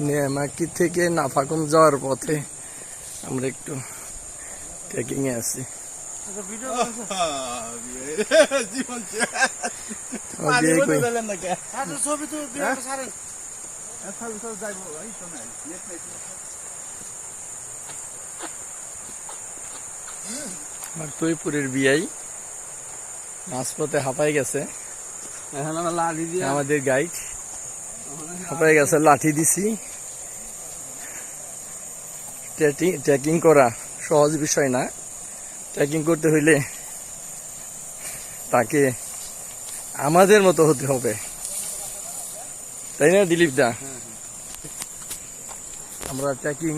নেমাকি থেকে নাফাকুম যাওয়ার পথে আমরা একটু ট্রেকিং এ আছি। তৈপুরের বিয়াই মাঝপথে হাঁপাই গেছে, আমাদের গাইড হাঁপাই গেছে, লাঠি দিছি। ট্রেকিং করা সহজ বিষয় না, ট্রেকিং করতে হইলে তাকে আমাদের মতো হতে হবে, তাই না দিলীপ দা? আমরা ট্রেকিং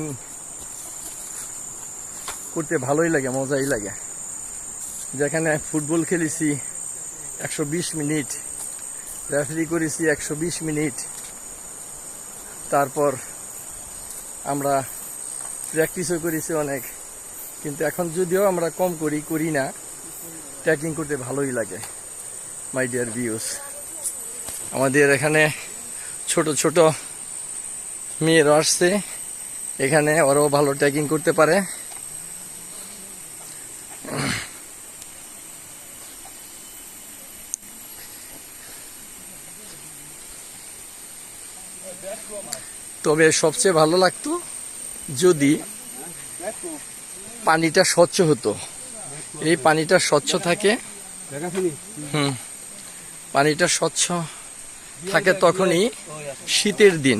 করতে ভালোই লাগে, মজাই লাগে। যেখানে ফুটবল খেলেছি 120 মিনিট, রেফারি করেছি 120 মিনিট, তারপর আমরা প্র্যাকটিসও করেছি অনেক, কিন্তু এখন যদিও আমরা কম করি না, ট্রেকিং করতে ভালোই লাগে। মাই ডিয়ার ভিউস, আমাদের এখানে ছোট ছোট মেয়েরা আসছে, এখানে ওরাও ভালো ট্রেকিং করতে পারে। তবে সবচেয়ে ভালো লাগতো যদি পানিটা স্বচ্ছ হতো। এই পানিটা স্বচ্ছ থাকে, পানিটা স্বচ্ছ থাকে তখনই শীতের দিন,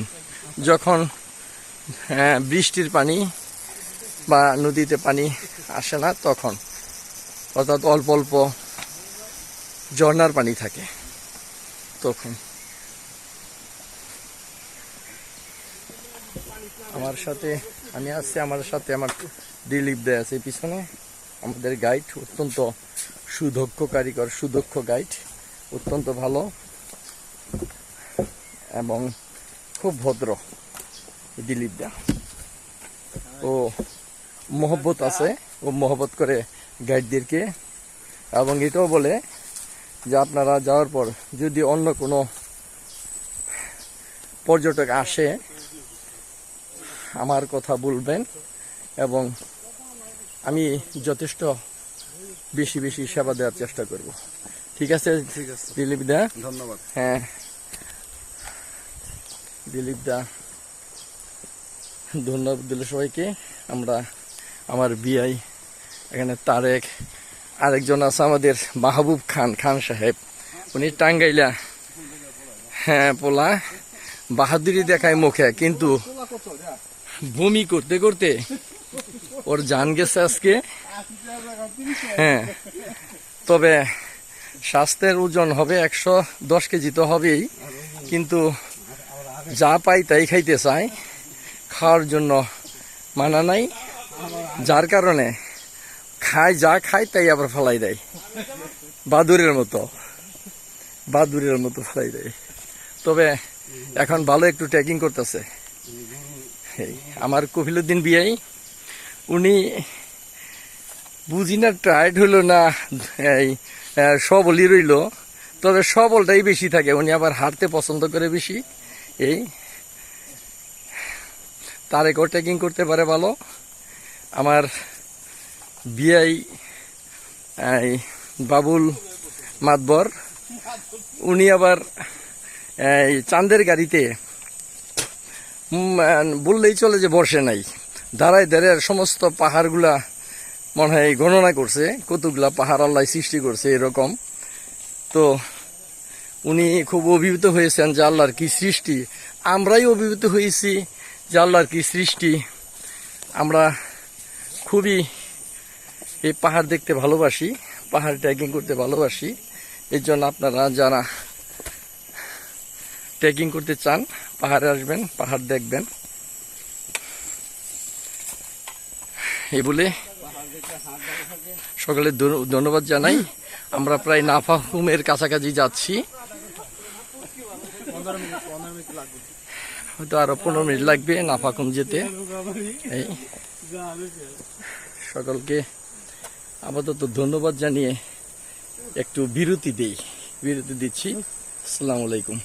যখন বৃষ্টির পানি বা নদীতে পানি আসে না তখন, অর্থাৎ অল্প অল্প ঝর্ণার পানি থাকে তখন। আমার সাথে আমি আছি, আমার সাথে আমার দিলীপ দা আছে পিছনে, আমাদের গাইড, অত্যন্ত সুদক্ষ কারিগর, সুদক্ষ গাইড, অত্যন্ত ভালো এবং খুব ভদ্র দিলীপ দা। ও মহব্বত আছে, ও মহব্বত করে গাইডদেরকে, এবং এটাও বলে যে আপনারা যাওয়ার পর যদি অন্য কোনো পর্যটক আসে আমার কথা বলবেন, এবং আমি যথেষ্ট বেশি বেশি সেবা দেওয়ার চেষ্টা করব। ঠিক আছে দিলীপ দা? ধন্যবাদ। হ্যাঁ দিলীপ দা ধন্যবাদ দিল সবাইকে। আমরা আমার বিআই এখানে তারেক, আরেকজন আছে আমাদের মাহবুব খান সাহেব, উনি টাঙ্গাইলা, হ্যাঁ পোলা, বাহাদুরি দেখায় মুখে, কিন্তু বমি করতে করতে ওর জান গেছে আজকে। হ্যাঁ, তবে স্বাস্থ্যের ওজন হবে 110 কেজি তো হবেই, কিন্তু যা পাই তাই খাইতে চায়, খাওয়ার জন্য মানা নাই, যার কারণে যা খায় তাই আবার ফেলাই দেয়, বাদুরের মতো ফেলাই দেয়। তবে এখন ভালো একটু ট্রেকিং করতেছে। আমার কফিলুদ্দিন বিআই, উনি বুঝি না টায়ার্ড হইল না এই সবলই রইল, তবে সবলটাই বেশি থাকে, উনি আবার হাঁটতে পছন্দ করে বেশি। এই তারেকও ট্রেকিং করতে পারে ভালো। আমার বিআই বাবুল মাতবর, উনি আবার এই চাঁদের গাড়িতে বললেই চলে যে বসে নাই, দাঁড়ায় দাঁড়ায় সমস্ত পাহাড়গুলা মনে হয় গণনা করছে, কতগুলা পাহাড় আল্লাহ সৃষ্টি করছে এরকম। তো উনি খুব অভিভূত হয়েছেন যে আল্লাহর কি সৃষ্টি, আমরাই অভিভূত হয়েছি যে আল্লাহর কি সৃষ্টি। আমরা খুবই এই পাহাড় দেখতে ভালোবাসি, পাহাড় ট্রেকিং করতে ভালোবাসি। এই জন্য আপনারা যারা ট্রেকিং করতে চান পাহাড়ে আসবেন, পাহাড় দেখবেন। এই বলে সকলে ধন্যবাদ জানাই। আমরা প্রায় নাফাকুমের কাছাকাছি যাচ্ছি, হয়তো আরো 15 মিনিট লাগবে নাফাকুম যেতে। এই সকলকে আপাতত ধন্যবাদ জানিয়ে একটু বিরতি দিচ্ছি। আসসালামু আলাইকুম।